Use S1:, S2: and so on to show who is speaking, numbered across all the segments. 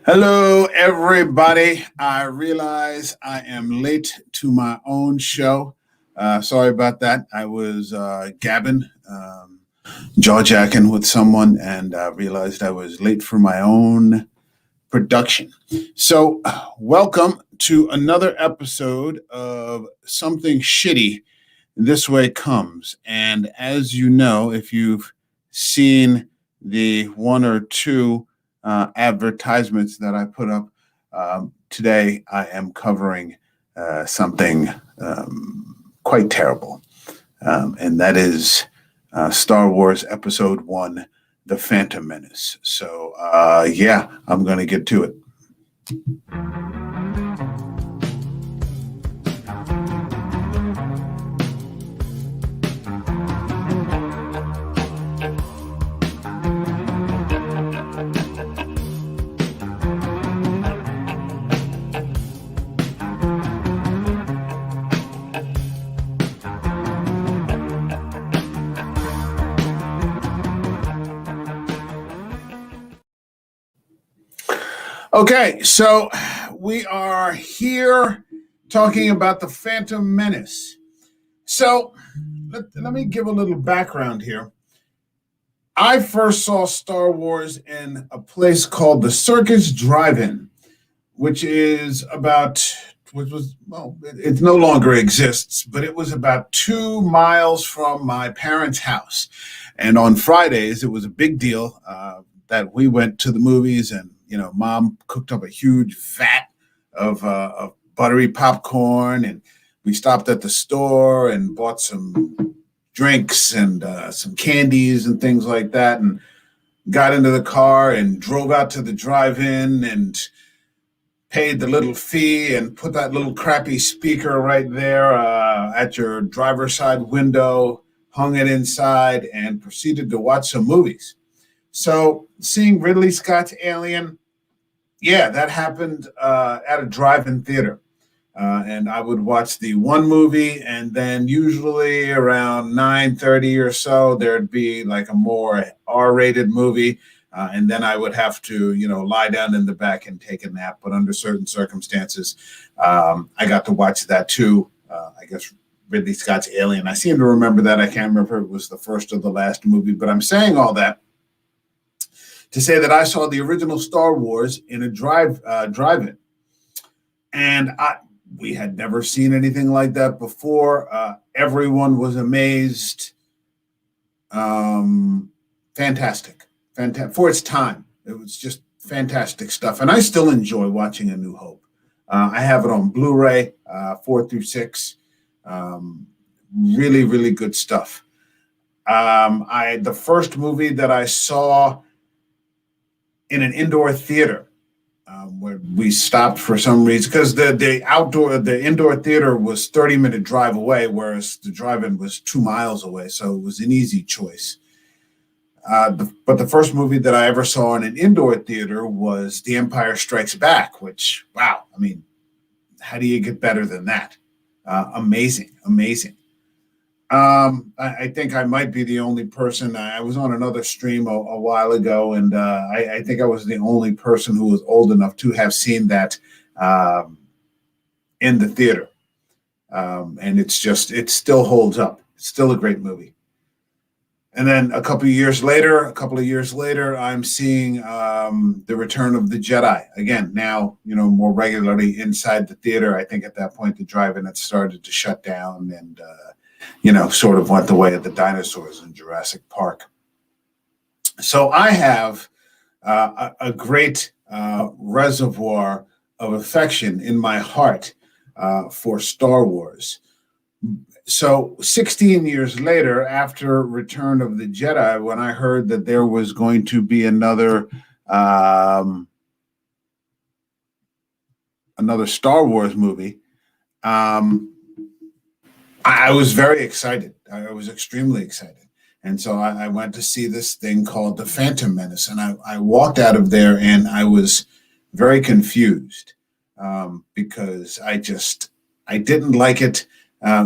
S1: Hello, everybody. I realize I am late to my own show. Sorry about that. I was gabbing, jaw jacking with someone, and realized I was late for my own production. So, welcome to another episode of Something Shitty This Way Comes. And as you know, if you've seen the one or two advertisements that I put up today, I am covering something quite terrible, and that is Star Wars Episode 1, The Phantom Menace. So, yeah, I'm going to get to it. Okay, so we are here talking about the Phantom Menace. So let me give a little background here. I first saw Star Wars in a place called the Circus Drive-In, which was, well, it no longer exists, but it was about 2 miles from my parents' house. And on Fridays, it was a big deal that we went to the movies, and Mom cooked up a huge vat of buttery popcorn, and we stopped at the store and bought some drinks and some candies and things like that, and got into the car and drove out to the drive-in and paid the little fee and put that little crappy speaker right there at your driver's side window, hung it inside, and proceeded to watch some movies. So seeing Ridley Scott's Alien, yeah, that happened at a drive-in theater. And I would watch the one movie, and then usually around 9:30 or so, there'd be like a more R-rated movie. And then I would have to, lie down in the back and take a nap. But under certain circumstances, I got to watch that too. I guess Ridley Scott's Alien. I seem to remember that. I can't remember if it was the first or the last movie, but I'm saying all that to say that I saw the original Star Wars in a drive-in, and we had never seen anything like that before. Everyone was amazed. Fantastic for its time. It was just fantastic stuff, and I still enjoy watching A New Hope. I have it on Blu-ray, 4 through 6. Really, really good stuff. The first movie that I saw in an indoor theater, where we stopped for some reason, because the indoor theater was 30-minute drive away, whereas the drive-in was 2 miles away, so it was an easy choice. But the first movie that I ever saw in an indoor theater was The Empire Strikes Back, which, wow, I mean, how do you get better than that? Amazing. I think I might be the only person. I was on another stream a while ago, and I think I was the only person who was old enough to have seen that in the theater. And it still holds up. It's still a great movie. And then a couple of years later, I'm seeing The Return of the Jedi again. Now, more regularly inside the theater. I think at that point the drive-in had started to shut down, and sort of went the way of the dinosaurs in Jurassic Park. So I have a great reservoir of affection in my heart for Star Wars. So 16 years later, after Return of the Jedi, when I heard that there was going to be another Star Wars movie, I was very excited. I was extremely excited. And so I went to see this thing called The Phantom Menace. And I walked out of there and I was very confused because I didn't like it.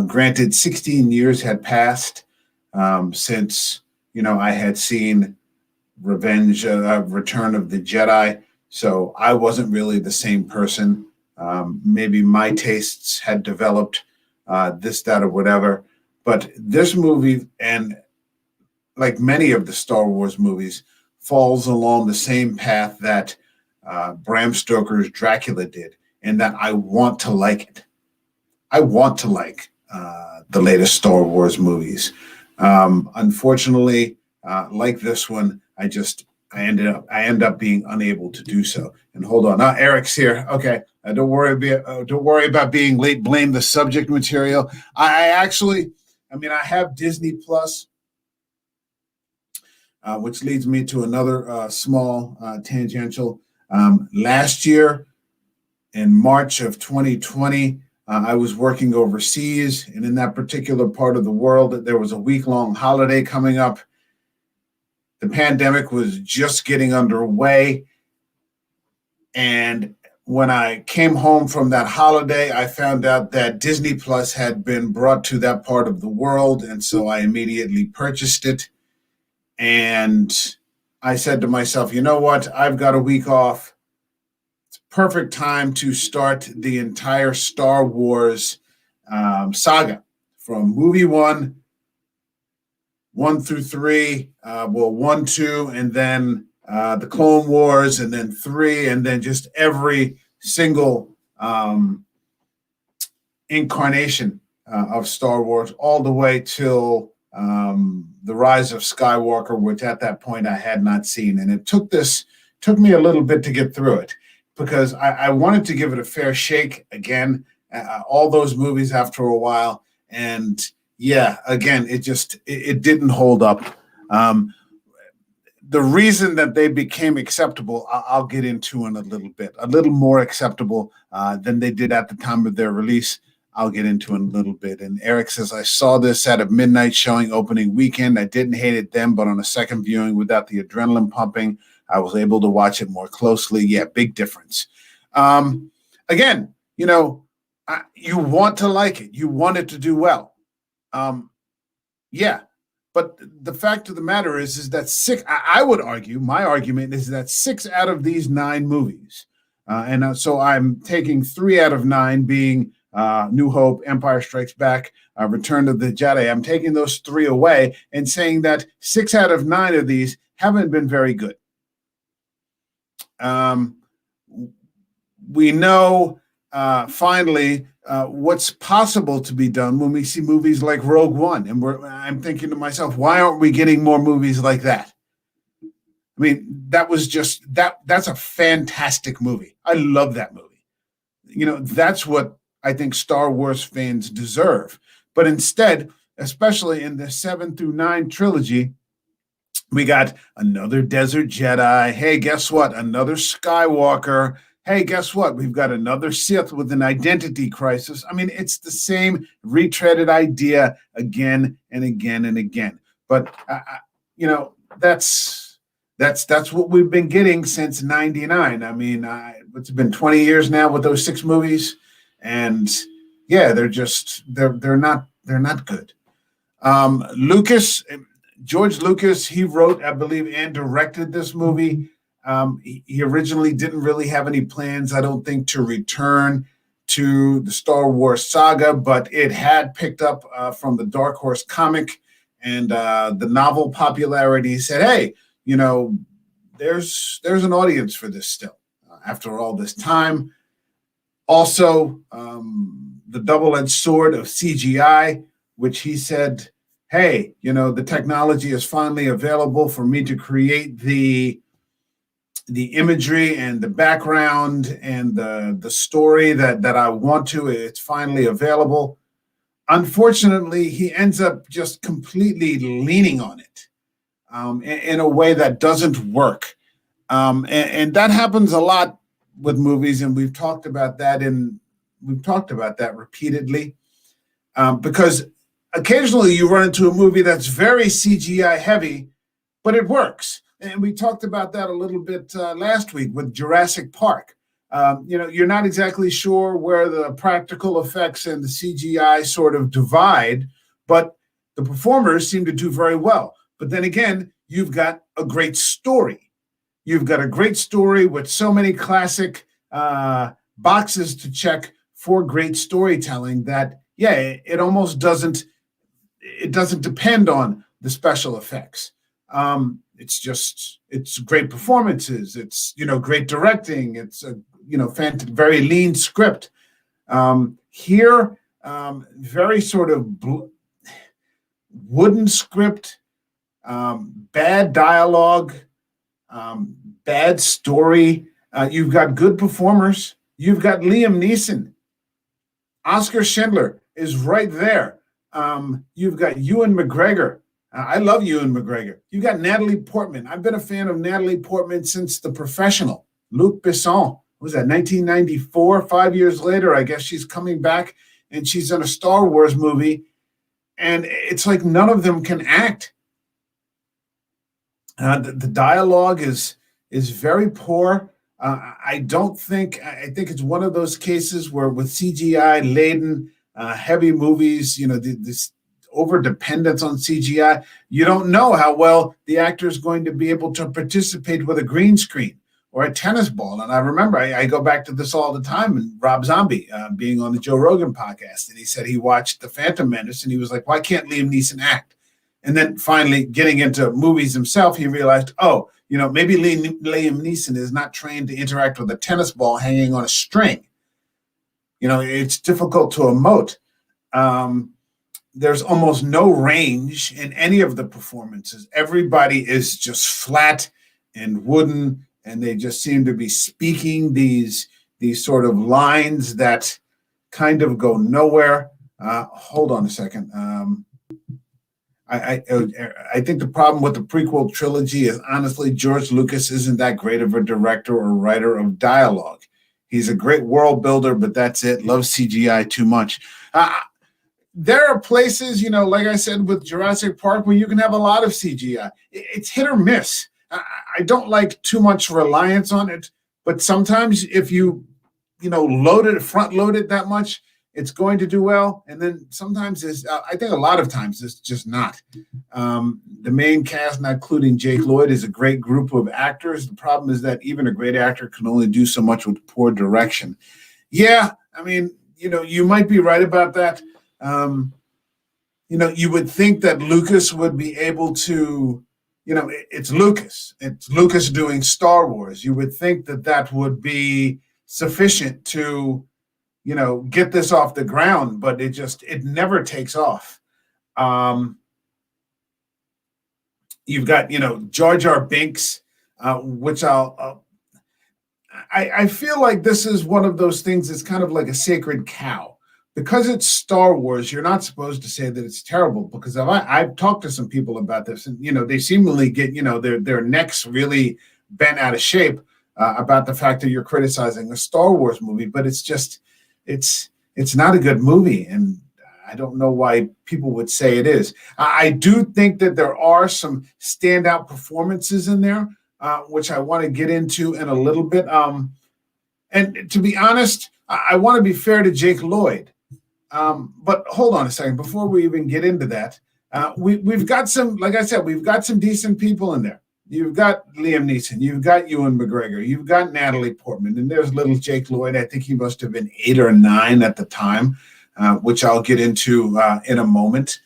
S1: Granted, 16 years had passed since, I had seen Return of the Jedi. So I wasn't really the same person. Maybe my tastes had developed, this, that, or whatever. But this movie, and like many of the Star Wars movies, falls along the same path that Bram Stoker's Dracula did, in that I want to like it. I want to like the latest Star Wars movies. Unfortunately, like this one, I end up being unable to do so. And hold on, Eric's here. Okay, don't worry about being late. Blame the subject material. I actually, I mean, I have Disney Plus, which leads me to another small tangential. Last year, in March of 2020, I was working overseas, and in that particular part of the world, there was a week-long holiday coming up. The pandemic was just getting underway, and when I came home from that holiday, I found out that Disney Plus had been brought to that part of the world, and so I immediately purchased it. And I said to myself, you know what? I've got a week off. Perfect time to start the entire Star Wars saga, from movie one through three, one, two, and then the Clone Wars, and then three, and then just every single incarnation of Star Wars, all the way till the Rise of Skywalker, which at that point I had not seen. And it took me a little bit to get through it, because I wanted to give it a fair shake again, all those movies after a while. And yeah, again, it didn't hold up. The reason that they became acceptable, I'll get into in a little more acceptable than they did at the time of their release. I'll get into in a little bit. And Eric says, I saw this at a midnight showing opening weekend. I didn't hate it then, but on a second viewing without the adrenaline pumping, I was able to watch it more closely. Yeah, big difference. Again, you want to like it. You want it to do well. Yeah, but the fact of the matter is that I would argue, my argument is that 6 out of these 9 movies, so I'm taking 3 out of 9 being New Hope, Empire Strikes Back, Return of the Jedi. I'm taking those 3 away and saying that 6 out of 9 of these haven't been very good. We know finally what's possible to be done when we see movies like Rogue One, and I'm thinking to myself, why aren't we getting more movies like that? I mean, that's a fantastic movie. I love that movie. That's what I think Star Wars fans deserve. But instead, especially in the 7 through 9 trilogy, we got another Desert Jedi. Hey, guess what? Another Skywalker. Hey, guess what? We've got another Sith with an identity crisis. I mean, it's the same retreaded idea again and again and again. But that's what we've been getting since '99. I mean, it's been 20 years now with those 6 movies, and yeah, they're not good. George Lucas, he wrote, I believe, and directed this movie. He originally didn't really have any plans, I don't think, to return to the Star Wars saga, but it had picked up from the Dark Horse comic and the novel popularity. Said, hey, there's an audience for this still after all this time. Also, the double-edged sword of CGI, which he said, hey, the technology is finally available for me to create the imagery and the background and the story that I want to. It's finally available. Unfortunately, he ends up just completely leaning on it in a way that doesn't work. And that happens a lot with movies, and we've talked about that repeatedly, because occasionally you run into a movie that's very CGI heavy, but it works. And we talked about that a little bit last week with Jurassic Park. You're not exactly sure where the practical effects and the CGI sort of divide, but the performers seem to do very well. But then again, you've got a great story. You've got a great story with so many classic boxes to check for great storytelling that, yeah, it almost doesn't depend on the special effects. It's great performances. It's, great directing. It's a, very lean script. Here, very sort of wooden script, bad dialogue, bad story. You've got good performers. You've got Liam Neeson. Oscar Schindler is right there. You've got Ewan McGregor. I love Ewan McGregor. You've got Natalie Portman. I've been a fan of Natalie Portman since The Professional. Luc Besson. What was that, 1994? 5 years later, I guess she's coming back, and she's in a Star Wars movie. And it's like none of them can act. The dialogue is very poor. I think it's one of those cases where with CGI laden heavy movies, this over dependence on CGI, you don't know how well the actor is going to be able to participate with a green screen or a tennis ball. And I remember I go back to this all the time, and Rob Zombie being on the Joe Rogan podcast, and he said he watched The Phantom Menace and he was like, why can't Liam Neeson act? And then finally getting into movies himself, he realized, maybe Liam Neeson is not trained to interact with a tennis ball hanging on a string. It's difficult to emote. There's almost no range in any of the performances. Everybody is just flat and wooden, and they just seem to be speaking these sort of lines that kind of go nowhere. Hold on a second. I think the problem with the prequel trilogy is, honestly, George Lucas isn't that great of a director or writer of dialogue. He's a great world builder, but that's it. Loves CGI too much. There are places, like I said, with Jurassic Park, where you can have a lot of CGI. It's hit or miss. I don't like too much reliance on it, but sometimes if you, front load it that much, it's going to do well. And then sometimes I think a lot of times it's just not. The main cast, not including Jake Lloyd, is a great group of actors. The problem is that even a great actor can only do so much with poor direction. Yeah, I mean, you might be right about that. You would think that Lucas would be able to, it's Lucas. It's Lucas doing Star Wars. You would think that would be sufficient to, get this off the ground, but it never takes off. You've got, Jar Jar Binks, which I feel like this is one of those things that's kind of like a sacred cow. Because it's Star Wars, you're not supposed to say that it's terrible, because I've talked to some people about this, and, they seemingly get, their necks really bent out of shape about the fact that you're criticizing a Star Wars movie, but it's not a good movie, and I don't know why people would say it is. I do think that there are some standout performances in there, which I want to get into in a little bit. And to be honest, I want to be fair to Jake Lloyd. But hold on a second, before we even get into that, we've got some, like I said, we've got some decent people in there. You've got Liam Neeson, you've got Ewan McGregor, you've got Natalie Portman, and there's little Jake Lloyd. I think he must have been 8 or 9 at the time, which I'll get into in a moment.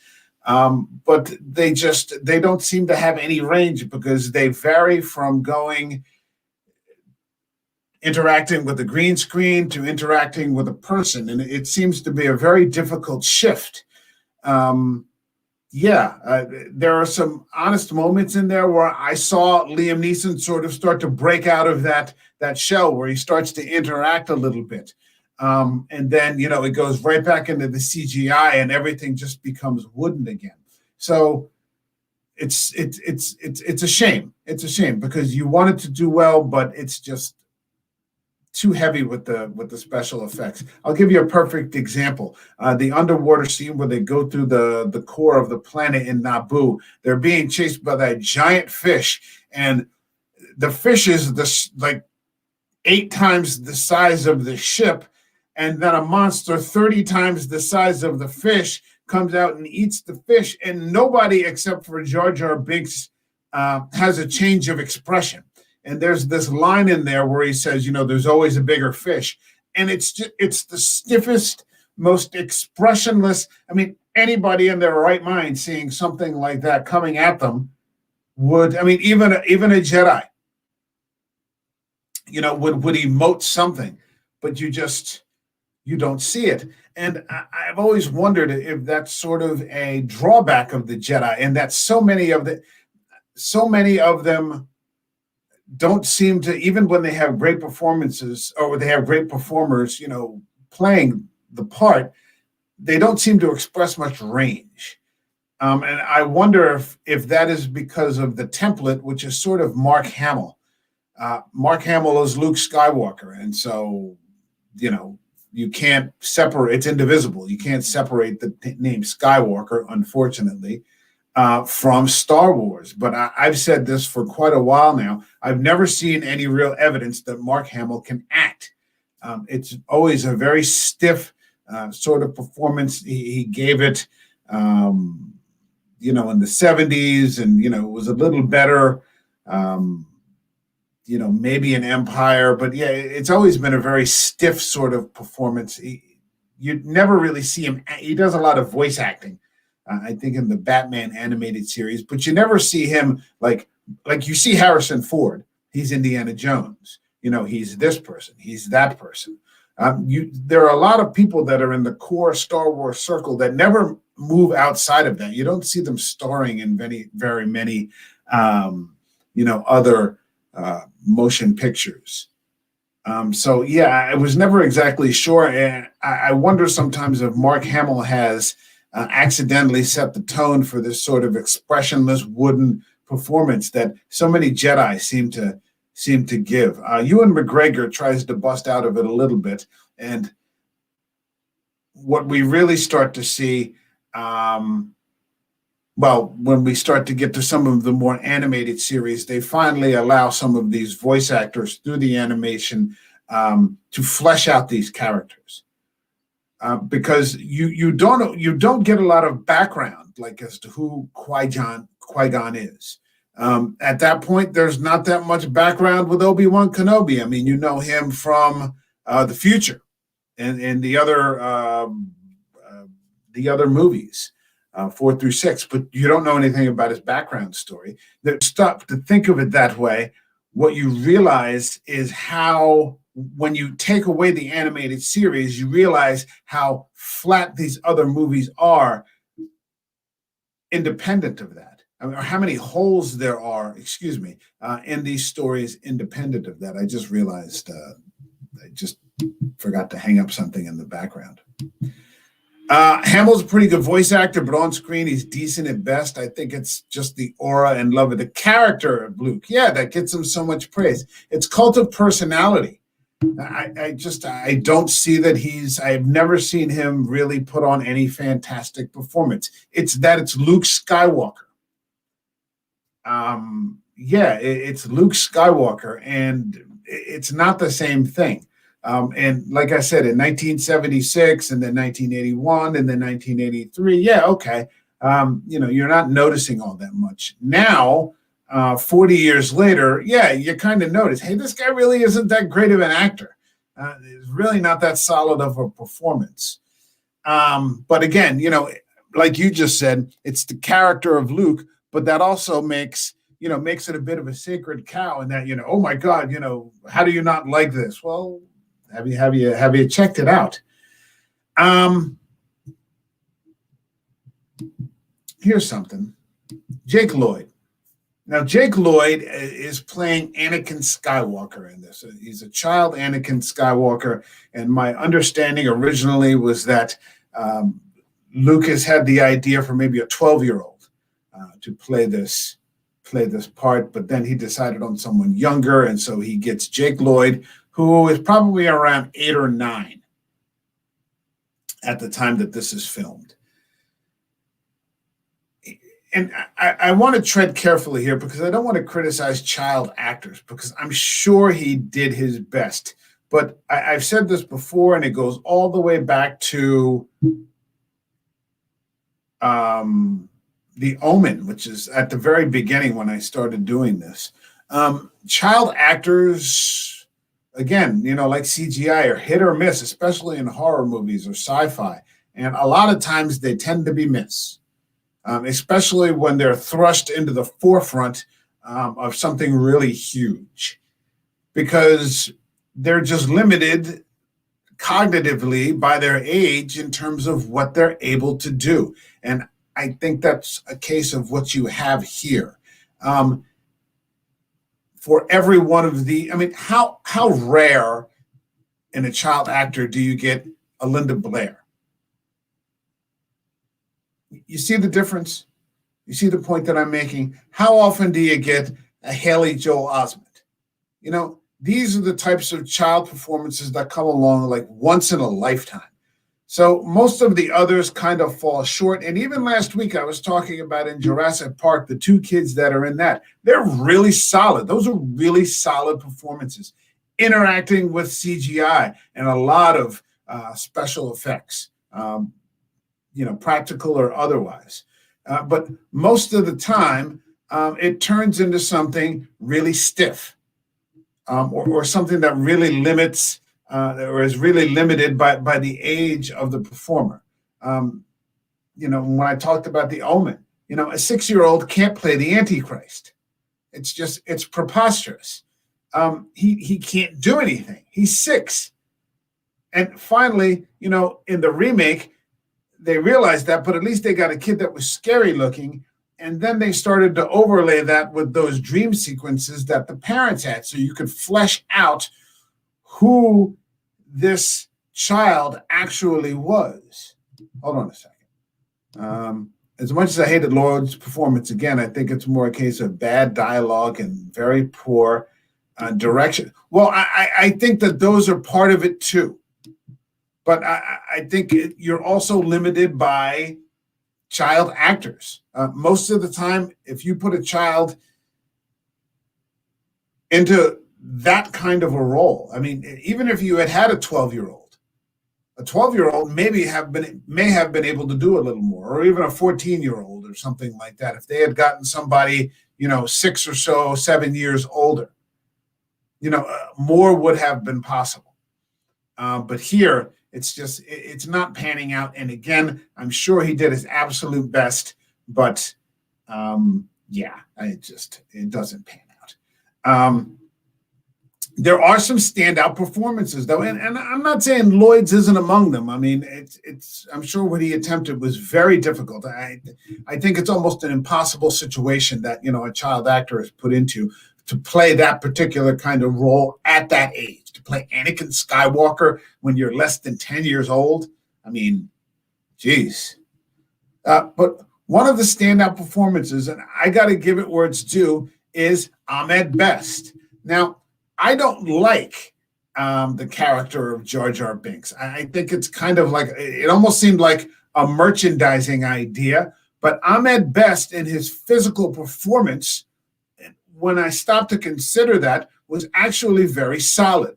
S1: But they don't seem to have any range, because they vary from interacting with a green screen to interacting with a person. And it seems to be a very difficult shift. There are some honest moments in there where I saw Liam Neeson sort of start to break out of that shell, where he starts to interact a little bit. And then, it goes right back into the CGI and everything just becomes wooden again. So it's a shame. It's a shame, because you want it to do well, but it's just too heavy with the special effects. I'll give you a perfect example. The underwater scene where they go through the core of the planet in Naboo. They're being chased by that giant fish, and the fish is like 8 times the size of the ship, and then a monster 30 times the size of the fish comes out and eats the fish, and nobody except for Jar Jar Binks has a change of expression. And there's this line in there where he says, there's always a bigger fish. And it's the stiffest, most expressionless. I mean, anybody in their right mind seeing something like that coming at them would, I mean, even a Jedi, would emote something, but you don't see it. And I've always wondered if that's sort of a drawback of the Jedi, and that so many of them don't seem to, even when they have great performances or they have great performers, playing the part, they don't seem to express much range. And I wonder if that is because of the template, which is sort of Mark Hamill. Mark Hamill is Luke Skywalker, and so you can't separate. It's indivisible. You can't separate the name Skywalker, unfortunately, from Star Wars. But I've said this for quite a while now. I've never seen any real evidence that Mark Hamill can act. It's always a very stiff sort of performance. He gave it, in the 70s, and, it was a little better, maybe an Empire. But yeah, it's always been a very stiff sort of performance. You never really see him. He does a lot of voice acting, I think, in the Batman animated series, but you never see him like you see Harrison Ford. He's Indiana Jones. He's this person. He's that person. There are a lot of people that are in the core Star Wars circle that never move outside of that. You don't see them starring in very many, other motion pictures. So yeah, I was never exactly sure, and I wonder sometimes if Mark Hamill has accidentally set the tone for this sort of expressionless wooden performance that so many Jedi seem to give. Ewan McGregor tries to bust out of it a little bit, and what we really start to see, when we start to get to some of the more animated series, they finally allow some of these voice actors through the animation to flesh out these characters. Because you don't get a lot of background, like as to who Qui-Gon is. At that point, there's not that much background with Obi-Wan Kenobi. I mean, you know him from the future and the other movies, 4 through 6, but you don't know anything about his background story. Stop to think of it that way. What you realize is how, when you take away the animated series, you realize how flat these other movies are independent of that. I mean, or how many holes there are, in these stories independent of that. I just realized I just forgot to hang up something in the background. Hamill's a pretty good voice actor, but on screen he's decent at best. I think it's just the aura and love of the character of Luke. Yeah, that gets him so much praise. It's cult of personality. I don't see that I've never seen him really put on any fantastic performance. It's Luke Skywalker. It's Luke Skywalker, and it's not the same thing. And like I said, in 1976, and then 1981, and then 1983, yeah, okay. You're not noticing all that much. Now, 40 years later, yeah, you kind of notice, hey, this guy really isn't that great of an actor. It's really not that solid of a performance. But again, like you just said, it's the character of Luke, but that also makes it a bit of a sacred cow, and that, oh my God, how do you not like this? Well, have you checked it out? Here's something. Jake Lloyd. Now, Jake Lloyd is playing Anakin Skywalker in this. He's a child Anakin Skywalker, and my understanding originally was that Lucas had the idea for maybe a 12-year-old to play this part, but then he decided on someone younger, and so he gets Jake Lloyd, who is probably around 8 or 9 at the time that this is filmed. And I want to tread carefully here, because I don't want to criticize child actors, because I'm sure he did his best. But I've said this before, and it goes all the way back to The Omen, which is at the very beginning when I started doing this. Child actors, again, like CGI, are hit or miss, especially in horror movies or sci-fi. And a lot of times they tend to be miss, especially when they're thrust into the forefront of something really huge, because they're just limited cognitively by their age in terms of what they're able to do. And I think that's a case of what you have here. For every one of I mean, how rare in a child actor do you get a Linda Blair? You see the difference? You see the point that I'm making? How often do you get a Haley Joel Osment? These are the types of child performances that come along like once in a lifetime. So most of the others kind of fall short. And even last week, I was talking about in Jurassic Park, the two kids that are in that. They're really solid. Those are really solid performances, interacting with CGI and a lot of special effects, practical or otherwise. But most of the time, it turns into something really stiff, or something that really limits or is really limited by the age of the performer. When I talked about The Omen, a 6-year-old can't play the Antichrist. It's preposterous. He can't do anything. He's 6. And finally, in the remake, they realized that, but at least they got a kid that was scary looking. And then they started to overlay that with those dream sequences that the parents had, so you could flesh out who this child actually was. Hold on a second. As much as I hated Lord's performance, again, I think it's more a case of bad dialogue and very poor direction. Well, I think that those are part of it too. But I think you're also limited by child actors. Most of the time, if you put a child into that kind of a role, I mean, even if you had a 12-year-old, may have been able to do a little more, or even a 14-year-old or something like that. If they had gotten somebody, 6 or so, 7 years older, more would have been possible. But here, it's not panning out. And again, I'm sure he did his absolute best, but it doesn't pan out. There are some standout performances though, and I'm not saying Lloyd's isn't among them. I mean, I'm sure what he attempted was very difficult. I think it's almost an impossible situation that a child actor is put into to play that particular kind of role at that age. To play Anakin Skywalker when you're less than 10 years old. I mean, geez. But one of the standout performances, and I got to give it where it's due, is Ahmed Best. Now, I don't like the character of Jar Jar Binks. I think it's kind of like, it almost seemed like a merchandising idea, but Ahmed Best in his physical performance, when I stopped to consider that, was actually very solid.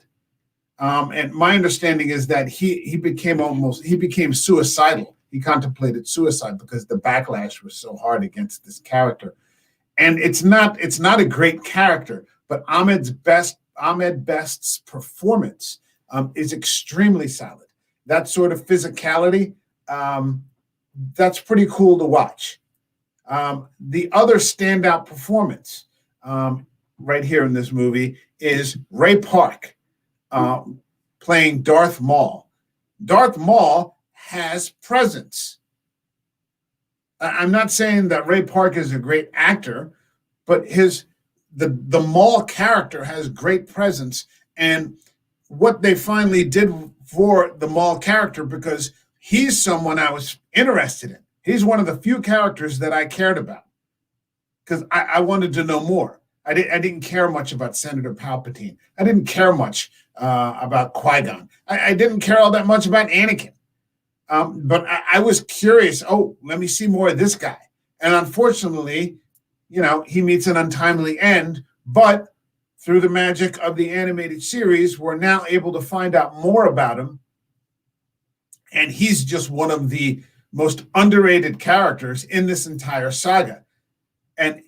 S1: And my understanding is that he became suicidal. He contemplated suicide because the backlash was so hard against this character. And it's not a great character, but Ahmed Best's performance is extremely solid. That sort of physicality, that's pretty cool to watch. The other standout performance right here in this movie is Ray Park playing Darth Maul. Darth Maul has presence. I'm not saying that Ray Park is a great actor, but the Maul character has great presence. And what they finally did for the Maul character, because he's someone I was interested in. He's one of the few characters that I cared about because I wanted to know more. I didn't care much about Senator Palpatine. I didn't care much about Qui-Gon. I didn't care all that much about Anakin. But I was curious. Oh, let me see more of this guy. And unfortunately, he meets an untimely end. But through the magic of the animated series, we're now able to find out more about him. And he's just one of the most underrated characters in this entire saga. And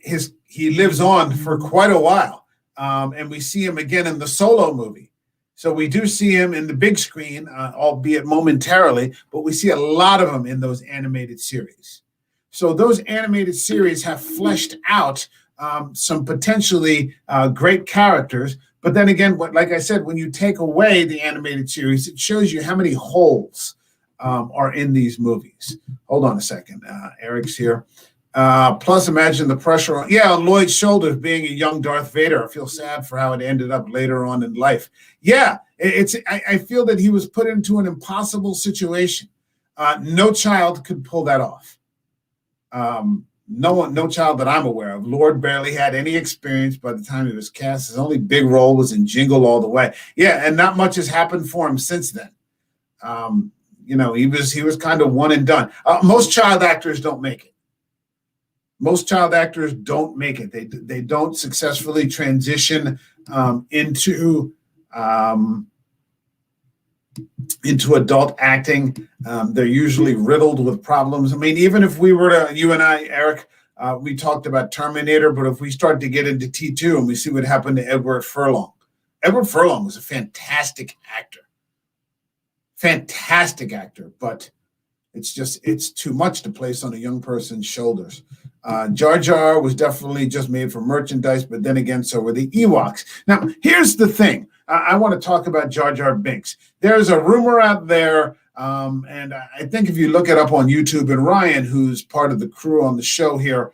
S1: he lives on for quite a while. and we see him again in the Solo movie. So we do see him in the big screen, albeit momentarily, but we see a lot of him in those animated series. So those animated series have fleshed out some potentially great characters. But then again, like I said, when you take away the animated series, it shows you how many holes are in these movies. Hold on a second. Eric's here. Plus, imagine the pressure on Lloyd's shoulders being a young Darth Vader. I feel sad for how it ended up later on in life. Yeah, I feel that he was put into an impossible situation. No child could pull that off. No child that I'm aware of. Lord barely had any experience by the time he was cast. His only big role was in Jingle All the Way. Yeah, and not much has happened for him since then. He was kind of one and done. Most child actors don't make it. Most child actors don't make it. They don't successfully transition into adult acting. They're usually riddled with problems. I mean, even if we were to, you and I, Eric, we talked about Terminator, but if we start to get into T2 and we see what happened to Edward Furlong. Edward Furlong was a fantastic actor. Fantastic actor, but it's too much to place on a young person's shoulders. Jar Jar was definitely just made for merchandise, but then again, so were the Ewoks. Now, here's the thing. I want to talk about Jar Jar Binks. There's a rumor out there, and I think if you look it up on YouTube, and Ryan, who's part of the crew on the show here,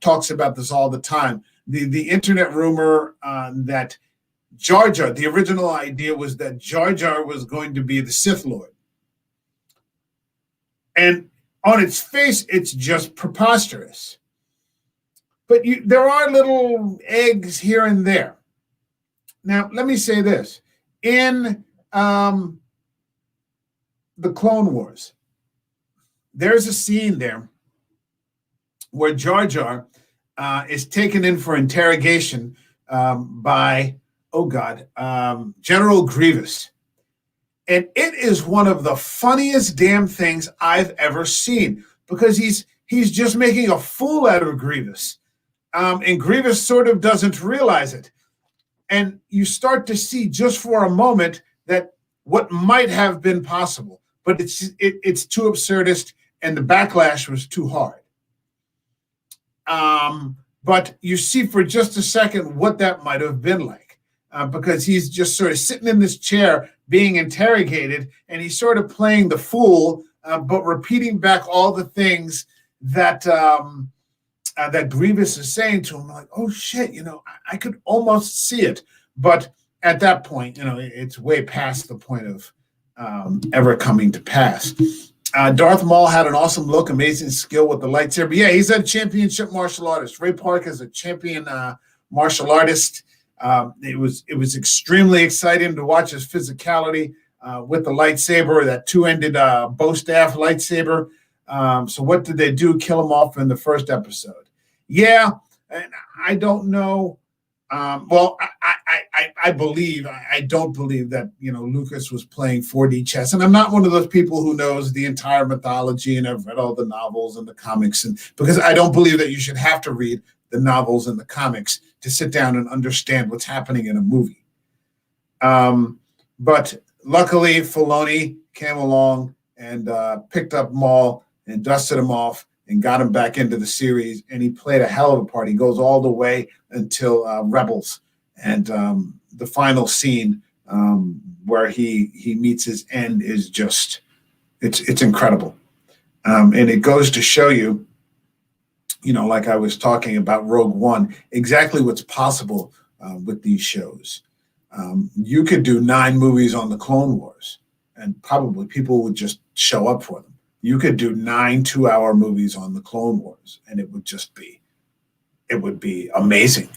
S1: talks about this all the time. The internet rumor that Jar Jar, the original idea was that Jar Jar was going to be the Sith Lord. And on its face, it's just preposterous. But there are little eggs here and there. Now, let me say this. In the Clone Wars, there's a scene there where Jar Jar is taken in for interrogation by, General Grievous. And it is one of the funniest damn things I've ever seen, because he's just making a fool out of Grievous. And Grievous sort of doesn't realize it. And you start to see just for a moment that what might have been possible, but it's too absurdist, and the backlash was too hard. But you see for just a second what that might have been like, because he's just sort of sitting in this chair being interrogated, and he's sort of playing the fool, but repeating back all the things that that Grievous is saying to him. Like, oh shit, I could almost see it, but at that point, it's way past the point of ever coming to pass. Darth Maul had an awesome look, amazing skill with the lightsaber. Yeah, he's a championship martial artist. Ray Park is a champion martial artist. It was extremely exciting to watch his physicality with the lightsaber, that two-ended bow staff lightsaber. So what did they do? Kill him off in the first episode? Yeah, and I don't know. Well, I don't believe that Lucas was playing 4D chess, and I'm not one of those people who knows the entire mythology and have read all the novels and the comics, and because I don't believe that you should have to read the novels and the comics to sit down and understand what's happening in a movie. But luckily, Filoni came along and picked up Maul and dusted him off and got him back into the series, and he played a hell of a part. He goes all the way until Rebels, and the final scene where he meets his end is just, it's incredible. And it goes to show you, like I was talking about Rogue One, exactly what's possible with these shows. You could do 9 movies on the Clone Wars, and probably people would just show up for them. You could do 9 2-hour movies on the Clone Wars, and it would be amazing.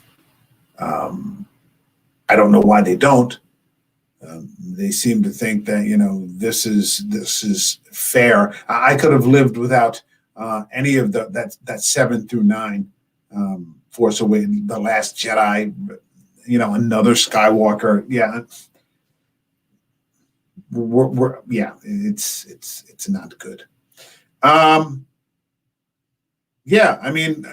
S1: I don't know why they don't. They seem to think that this is fair. I could have lived without any of that 7 through 9, Force Awakens, The Last Jedi, another Skywalker. Yeah, it's not good. Yeah, I mean,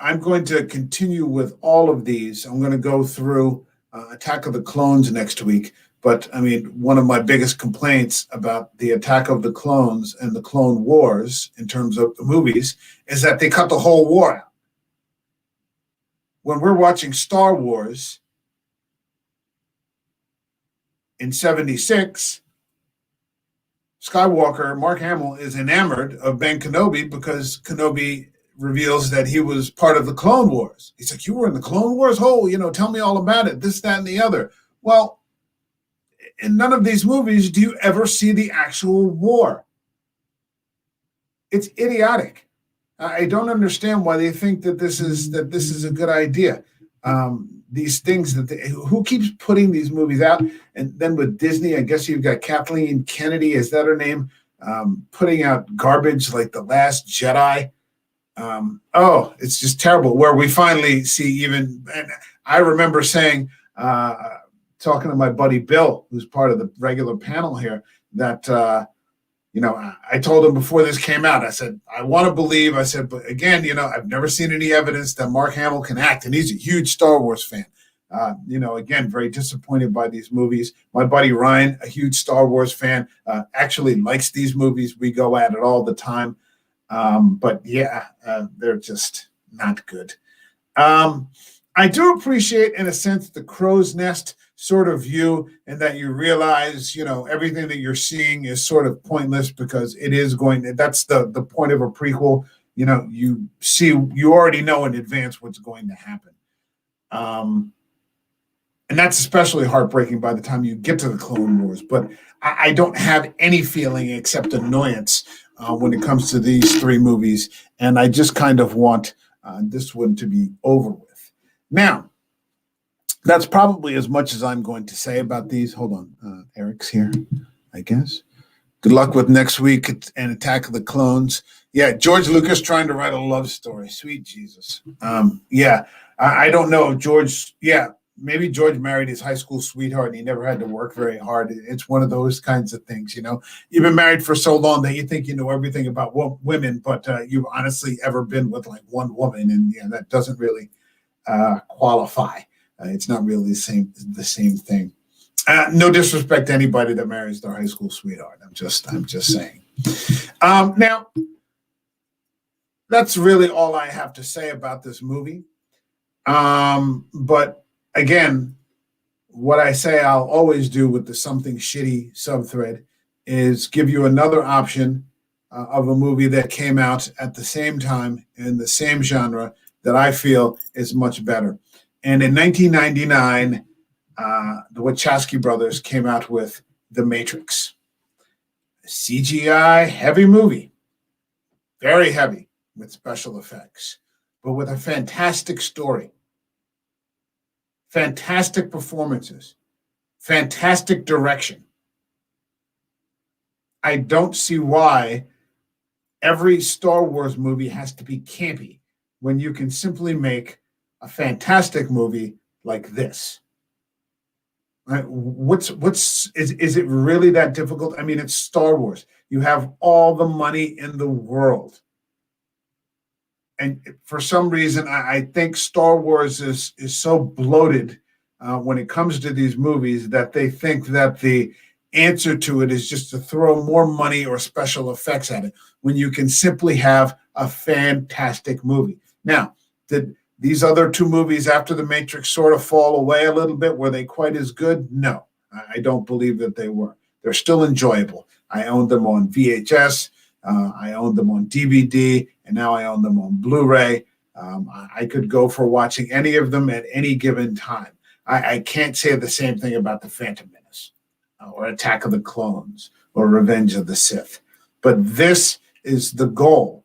S1: I'm going to continue with all of these. I'm going to go through Attack of the Clones next week. But I mean, one of my biggest complaints about the Attack of the Clones and the Clone Wars in terms of the movies is that they cut the whole war out. When we're watching Star Wars in 76, Skywalker, Mark Hamill, is enamored of Ben Kenobi because Kenobi reveals that he was part of the Clone Wars. He's like, you were in the Clone Wars? Oh, tell me all about it, this, that, and the other. Well, in none of these movies do you ever see the actual war. It's idiotic. I don't understand why they think that this is a good idea. These things who keeps putting these movies out, and then with Disney, I guess you've got Kathleen Kennedy, is that her name? Putting out garbage like The Last Jedi. It's just terrible. Where we finally see and I remember saying, talking to my buddy Bill, who's part of the regular panel here, that I told him before this came out, I said, I want to believe, I said, but again, I've never seen any evidence that Mark Hamill can act, and he's a huge Star Wars fan. Again, very disappointed by these movies. My buddy Ryan, a huge Star Wars fan, actually likes these movies. We go at it all the time. But yeah, they're just not good. I do appreciate, in a sense, the crow's nest sort of view, and that you realize, everything that you're seeing is sort of pointless because it is that's the point of a prequel. You already know in advance what's going to happen. And that's especially heartbreaking by the time you get to the Clone Wars. But I don't have any feeling except annoyance when it comes to these three movies. And I just kind of want this one to be over with. Now, that's probably as much as I'm going to say about these. Hold on. Eric's here, I guess. Good luck with next week and Attack of the Clones. Yeah, George Lucas trying to write a love story. Sweet Jesus. I don't know if George, maybe George married his high school sweetheart and he never had to work very hard. It's one of those kinds of things, You've been married for so long that you think you know everything about women, but you've honestly ever been with like one woman, and that doesn't really qualify. It's not really the same thing. No disrespect to anybody that marries their high school sweetheart. I'm just saying. Now, that's really all I have to say about this movie. But again, what I say I'll always do with the something shitty subthread is give you another option of a movie that came out at the same time in the same genre that I feel is much better. And in 1999, the Wachowski brothers came out with The Matrix. A CGI heavy movie, very heavy with special effects, but with a fantastic story, fantastic performances, fantastic direction. I don't see why every Star Wars movie has to be campy when you can simply make a fantastic movie like this. Right? Is it really that difficult? I mean, it's Star Wars. You have all the money in the world. And for some reason, I think Star Wars is so bloated when it comes to these movies that they think that the answer to it is just to throw more money or special effects at it when you can simply have a fantastic movie. Now, did these other two movies after The Matrix sort of fall away a little bit? Were they quite as good? No, I don't believe that they were. They're still enjoyable. I owned them on VHS. I owned them on DVD, and now I own them on Blu-ray. I could go for watching any of them at any given time. I can't say the same thing about The Phantom Menace or Attack of the Clones or Revenge of the Sith. But this is the goal.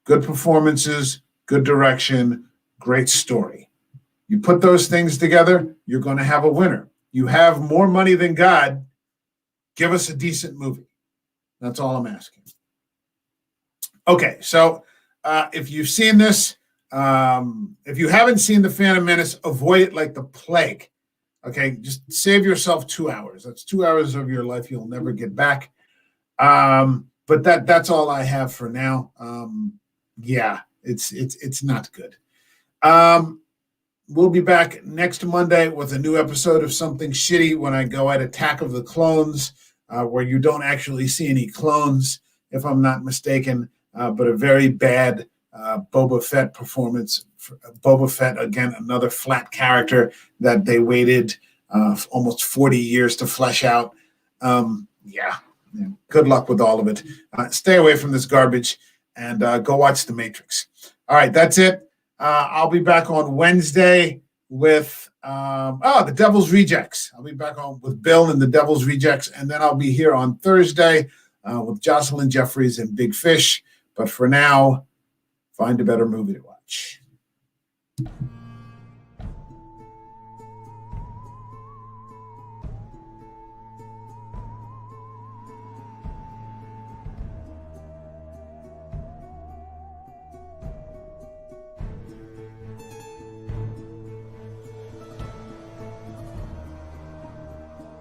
S1: Good performances, good direction, great story. You put those things together, you're going to have a winner. You have more money than God. Give us a decent movie. That's all I'm asking. Okay, so if you've seen this, if you haven't seen The Phantom Menace, avoid it like the plague. Okay, just save yourself 2 hours. That's 2 hours of your life you'll never get back. But that's all I have for now. It's not good. Um, we'll be back next Monday with a new episode of Something Shitty when I go at Attack of the Clones, where you don't actually see any clones, if I'm not mistaken, but a very bad Boba Fett performance. Boba Fett, again, another flat character that they waited almost 40 years to flesh out. Yeah, good luck with all of it. Stay away from this garbage and go watch The Matrix. All right, that's it. I'll be back on Wednesday with The Devil's Rejects. I'll be back on with Bill and The Devil's Rejects, and then I'll be here on Thursday with Jocelyn Jeffries and Big Fish. But for now, find a better movie to watch.